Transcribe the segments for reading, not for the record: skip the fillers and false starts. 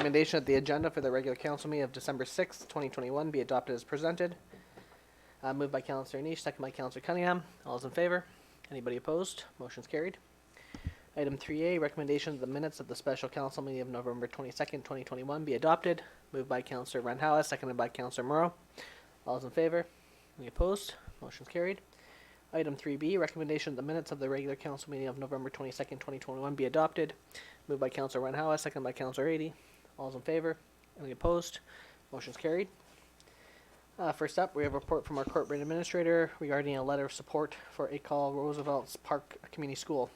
recommendation that the agenda for the regular council meeting of December 6th, 2021 be adopted as presented. Moved by Councillor Niche, second by Councillor Cunningham. All those in favor? Anybody opposed? Motion's carried. Item 3A, recommendation that the minutes of the special council meeting of November 22nd, 2021 be adopted. Moved by Councillor Randhawa, seconded by Councillor Morrow. All those in favor? Any opposed? Motion's carried. Item 3B, recommendation that the minutes of the regular council meeting of November 22nd, 2021 be adopted. Moved by Councillor Randhawa, seconded by Councillor Adie. All those in favor? Any opposed? Motion's carried. First up, we have a report from our corporate administrator regarding a letter of support for École Roosevelt's Park Community School.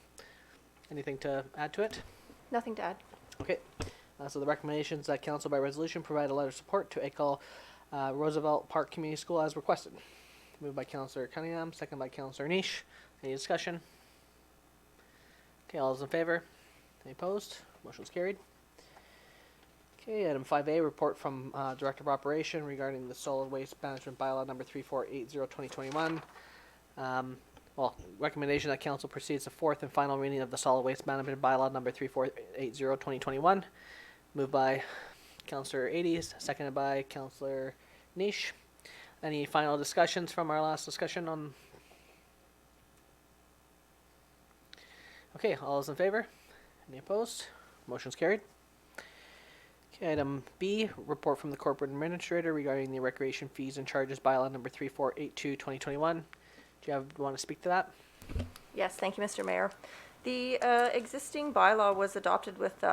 Anything to add to it? Nothing to add. Okay. So the recommendations that council by resolution provide a letter of support to École Roosevelt Park Community School as requested. Moved by Councillor Cunningham, second by Councillor Niche. Any discussion? Okay, all those in favor? Any opposed? Motion's carried. Okay, item 5A, report from Director of Operation regarding the Solid Waste Management Bylaw number 3480-2021. Recommendation that council proceeds to fourth and final reading of the Solid Waste Management Bylaw number 3480-2021. Moved by Councillor Adie, seconded by Councillor Niche. Any final discussions from our last discussion on? Okay, all those in favor? Any opposed? Motion's carried. Okay, item B, report from the corporate administrator regarding the recreation fees and charges bylaw number 3482-2021. Do you want to speak to that? Yes, thank you, Mr. Mayor. The existing bylaw was adopted with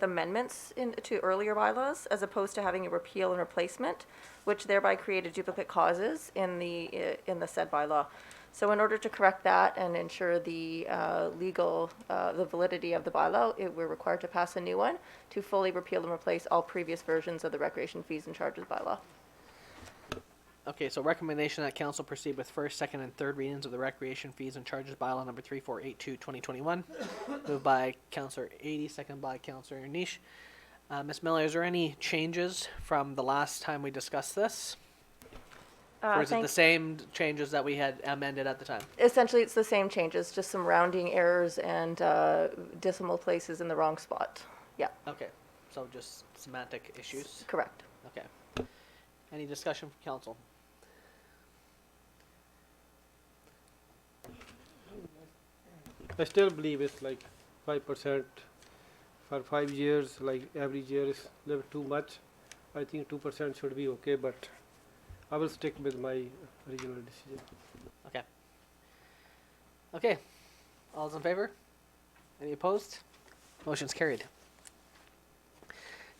amendments to earlier bylaws, as opposed to having a repeal and replacement, which thereby created duplicate causes in the said bylaw. So in order to correct that and ensure the the validity of the bylaw, we're required to pass a new one to fully repeal and replace all previous versions of the recreation fees and charges bylaw. Okay, so recommendation that council proceed with first, second, and third readings of the recreation fees and charges bylaw number 3482-2021. Moved by Councillor Adie, second by Councillor Niche. Ms. Miller, is there any changes from the last time we discussed this? Or is it the same changes that we had amended at the time? Essentially, it's the same changes, just some rounding errors and decimal places in the wrong spot. Yeah. Okay, so just semantic issues? Correct. Okay. Any discussion from council? I still believe it's like 5% for 5 years, like every year is a little too much. I think 2% should be okay, but I will stick with my original decision. Okay. Okay. All those in favor? Any opposed? Motion's carried.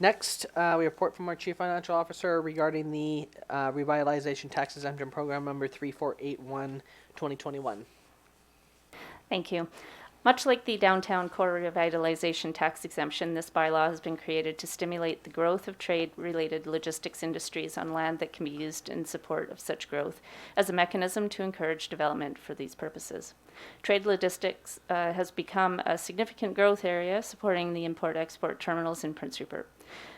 Next, we report from our Chief Financial Officer regarding the Revitalization Tax Exemption Program number 3481-2021. Thank you. Much like the downtown core revitalization tax exemption, this bylaw has been created to stimulate the growth of trade-related logistics industries on land that can be used in support of such growth as a mechanism to encourage development for these purposes. Trade logistics has become a significant growth area supporting the import-export terminals in Prince Rupert.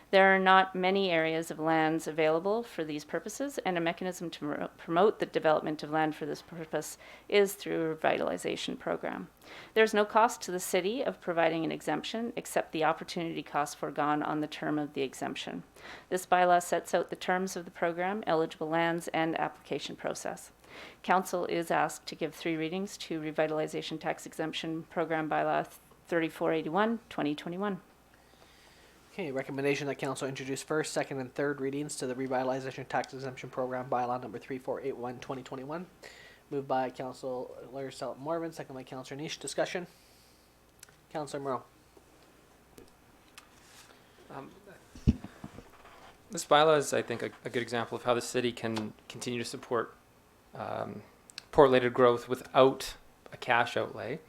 There are not many areas of lands available for these purposes, and a mechanism to promote the development of land for this purpose is through a revitalization program. There is no cost to the city of providing an exemption except the opportunity cost foregone on the term of the exemption. This bylaw sets out the terms of the program, eligible lands, and application process. Council is asked to give 3 readings to Revitalization Tax Exemption Program Bylaw 3481-2021. Okay, recommendation that council introduce first, second, and third readings to the Revitalization Tax Exemption Program bylaw number 3481-2021. Moved by Councillor Morvan, second by Councillor Niche. Discussion? Councillor Morrow. This bylaw is, I think, a good example of how the city can continue to support port-related growth without a cash outlay.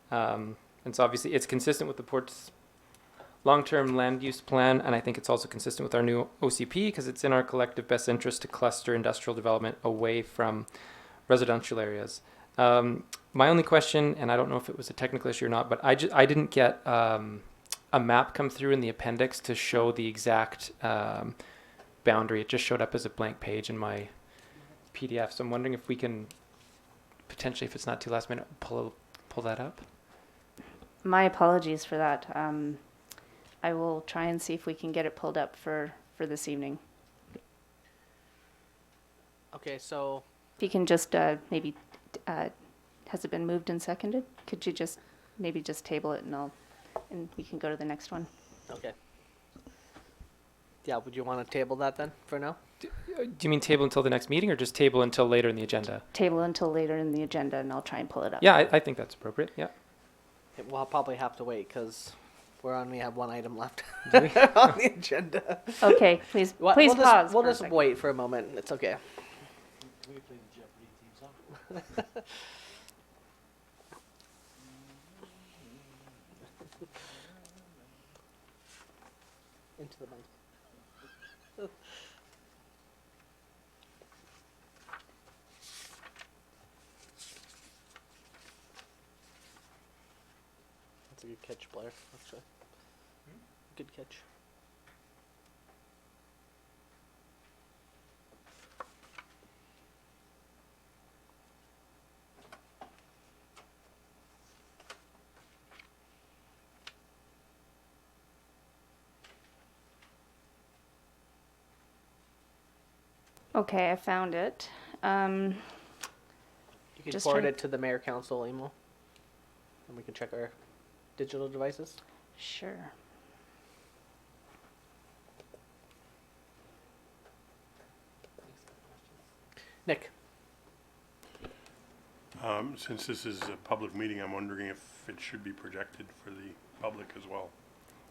And so obviously it's consistent with the port's long-term land use plan, and I think it's also consistent with our new OCP because it's in our collective best interest to cluster industrial development away from residential areas. My only question, and I don't know if it was a technical issue or not, but I didn't get a map come through in the appendix to show the exact boundary. It just showed up as a blank page in my PDF, so I'm wondering if we can potentially, if it's not too last minute, pull that up. My apologies for that. I will try and see if we can get it pulled up for this evening. Okay, so If you can just maybe, has it been moved and seconded? Could you just maybe just table it and we can go to the next one? okay. Yeah, would you want to table that then for now? Do you mean table until the next meeting or just table until later in the agenda? Table until later in the agenda and I'll try and pull it up. Yeah, I think that's appropriate. Yeah. We'll probably have to wait because we only have one item left Do we? on the agenda. Okay, please, We'll please just- pause. We'll for a just second. wait for a moment. It's okay. Into the mic. That's a good catch, Blair, actually. Good catch. Okay, I found it. You can Just forward trying- it to the mayor council email, and we can check our digital devices. Sure. Nick, Since this is a public meeting, I'm wondering if it should be projected for the public as well.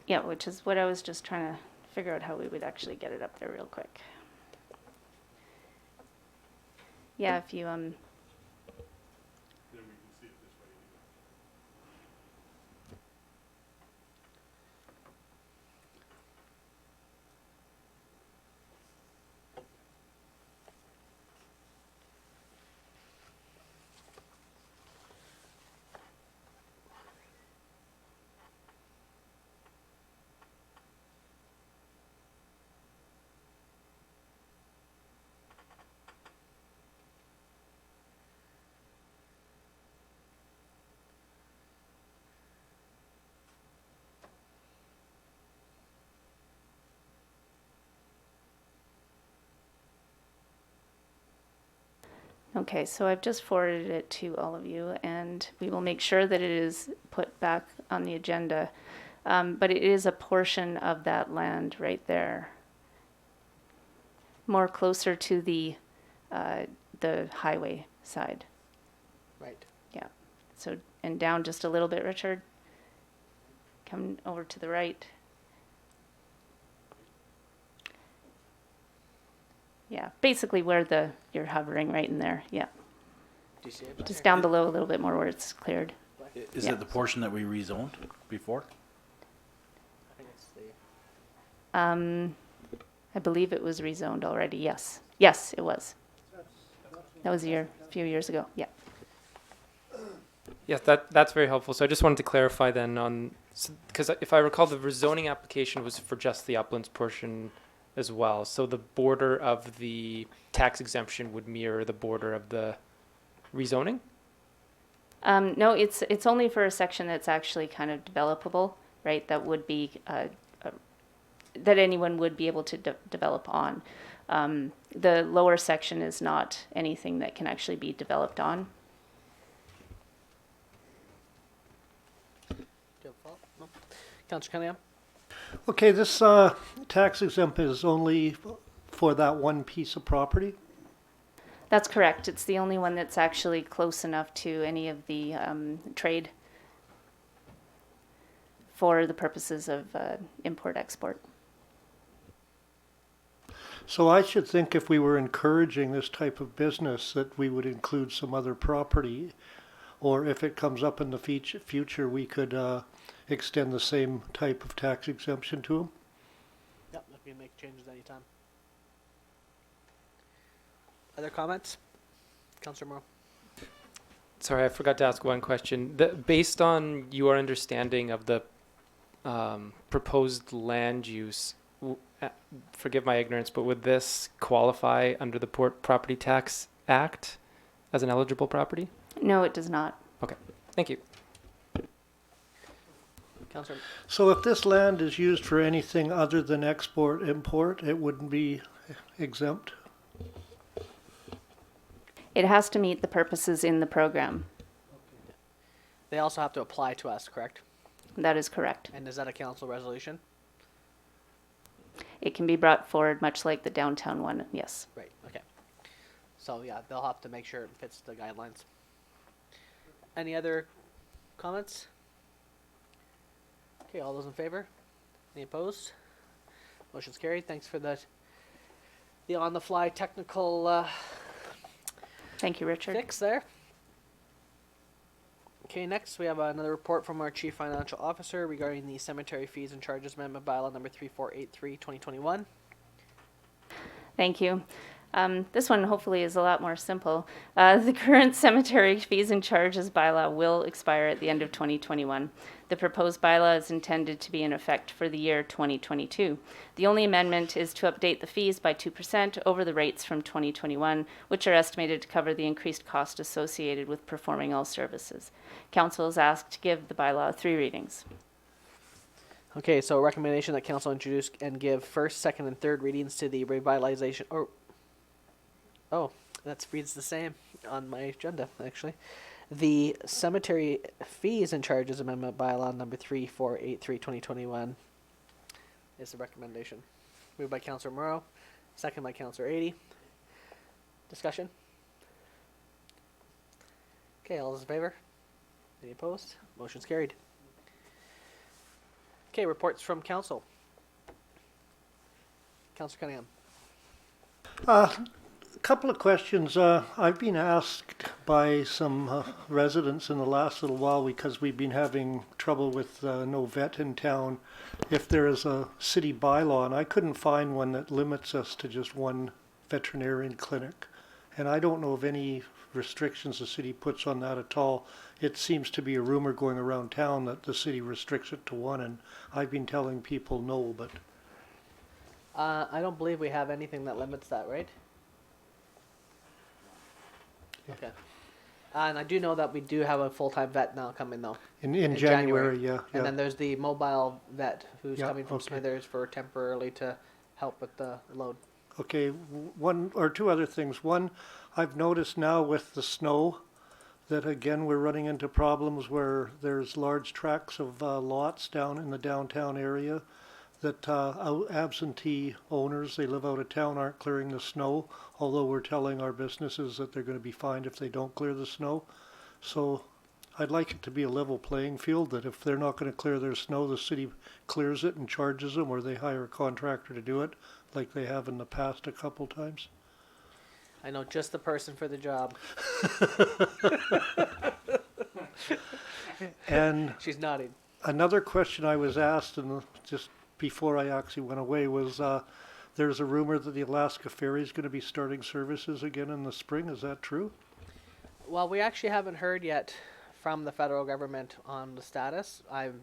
Yeah, which is what I was just trying to figure out how we would actually get it up there real quick. Yeah, if you Then we can see it this way. Okay, so I've just forwarded it to all of you, and we will make sure that it is put back on the agenda. But it is a portion of that land right there, more closer to the highway side. right? Yeah. So and down just a little bit, Richard. Come over to the right. Yeah, basically where you're hovering right in there. Yeah. Do you see it? Just down below a little bit more where it's cleared. Is Yeah. it the portion that we rezoned before? I think it's the. I believe it was rezoned already. Yes. Yes, it was. That was a few years ago. Yeah. Yes, that's very helpful. So I just wanted to clarify then on, because if I recall, the rezoning application was for just the uplands portion as well. So the border of the tax exemption would mirror the border of the rezoning? No, it's only for a section that's actually kind of developable, right? That would be that anyone would be able to develop on. The lower section is not anything that can actually be developed on. Do you have a follow-up? No. Councillor Cunningham? Okay, this tax exempt is only for that one piece of property? That's correct. It's the only one that's actually close enough to any of the trade for the purposes of import-export. So I should think if we were encouraging this type of business that we would include some other property, or if it comes up in the future, we could extend the same type of tax exemption to them. Yep, we can make changes anytime. Other comments? Councillor Morrow? Sorry, I forgot to ask one question. Based on your understanding of the proposed land use, forgive my ignorance, but would this qualify under the Port Property Tax Act as an eligible property? No, it does not. Thank you. Councillor, So if this land is used for anything other than export, import, it wouldn't be exempt? It has to meet the purposes in the program. they also have to apply to us, correct? That is correct. And is that a council resolution? It can be brought forward much like the downtown one, yes. Right, okay. So yeah, they'll have to make sure it fits the guidelines. Any other comments? Okay, all those in favor? Any opposed? Motion's carried. Thanks for the on-the-fly technical Thank you, Richard. fix there. Okay, next we have another report from our Chief Financial Officer regarding the cemetery fees and charges amendment bylaw number 3483 2021. Thank you. This one hopefully is a lot more simple. The current cemetery fees and charges bylaw will expire at the end of 2021. The proposed bylaw is intended to be in effect for the year 2022. The only amendment is to update the fees by 2% over the rates from 2021, which are estimated to cover the increased cost associated with performing all services. Council is asked to give the bylaw 3 readings. Okay, so recommendation that council introduce and give first, second, and third readings to the revitalization, oh, that reads the same on my agenda, actually. The cemetery fees and charges amendment bylaw number 3483 2021 is the recommendation. Moved by Councillor Morrow, second by Councillor 80. Discussion? Okay, all those in favor? Any opposed? Motion's carried. Okay, reports from council. Councillor Cunningham. Couple of questions. I've been asked by some residents in the last little while, because we've been having trouble with no vet in town, if there is a city bylaw, and I couldn't find one that limits us to just one veterinarian clinic. And I don't know of any restrictions the city puts on that at all. It seems to be a rumor going around town that the city restricts it to one, and I've been telling people no, but I don't believe we have anything that limits that, right? Okay. And I do know that we do have a full-time vet now coming though. in January, yeah. And then there's the mobile vet who's Yeah, coming from okay. Smithers for temporarily to help with the load. Okay, one or two other things. One, I've noticed now with the snow that again we're running into problems where there's large tracts of lots down in the downtown area that absentee owners, they live out of town, aren't clearing the snow, although we're telling our businesses that they're going to be fined if they don't clear the snow. So I'd like it to be a level playing field, that if they're not going to clear their snow, the city clears it and charges them, or they hire a contractor to do it, like they have in the past a couple times. I know just the person for the job. And She's nodding. another question I was asked, and just before I actually went away, was there's a rumor that the Alaska Ferry is going to be starting services again in the spring. Is that true? Well, we actually haven't heard yet from the federal government on the status. I'm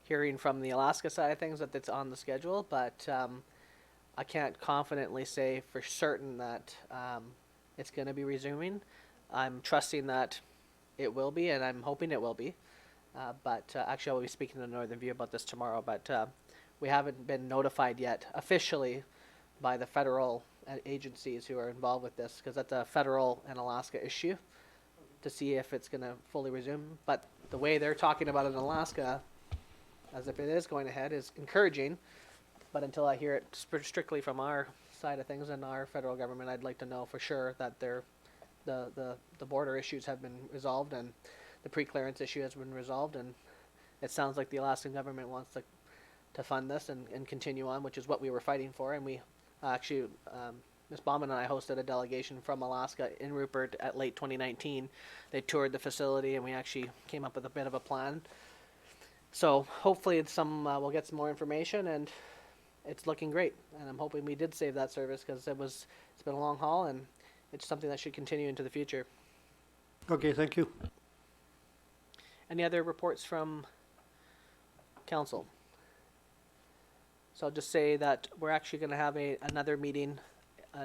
hearing from the Alaska side of things that it's on the schedule, but I can't confidently say for certain that it's going to be resuming. I'm trusting that it will be, and I'm hoping it will be. But actually, I will be speaking to Northern View about this tomorrow, but we haven't been notified yet officially by the federal agencies who are involved with this, because that's a federal and Alaska issue to see if it's going to fully resume. But the way they're talking about it in Alaska, as if it is going ahead, is encouraging. But until I hear it strictly from our side of things and our federal government, I'd like to know for sure that the border issues have been resolved and the pre-clearance issue has been resolved, and it sounds like the Alaskan government wants to fund this and continue on, which is what we were fighting for. And we actually, Ms. Bauman and I hosted a delegation from Alaska in Rupert at late 2019. They toured the facility, and we actually came up with a bit of a plan. So hopefully we'll get some more information, and it's looking great. And I'm hoping we did save that service, because it's been a long haul, and it's something that should continue into the future. Okay, thank you. Any other reports from council? So I'll just say that we're actually going to have another meeting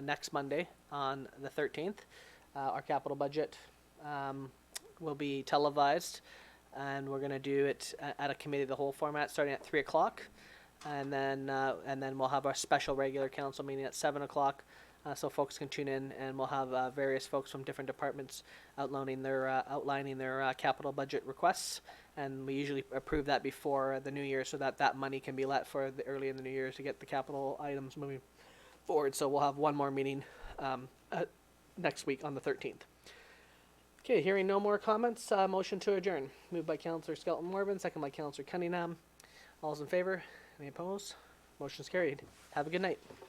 next Monday on the 13th. Our capital budget will be televised and we're gonna do it at a committee of the whole format, starting at 3 o'clock, and then we'll have our special regular council meeting at 7 o'clock. So folks can tune in, and we'll have various folks from different departments outlining their capital budget requests, and we usually approve that before the new year, so that money can be let for the early in the new year to get the capital items moving forward. So we'll have one more meeting next week on the 13th. Okay, hearing no more comments, motion to adjourn. Moved by Councillor Skelton Morvan, second by Councillor Cunningham. All's in favor? Any opposed? Motion's carried. Have a good night.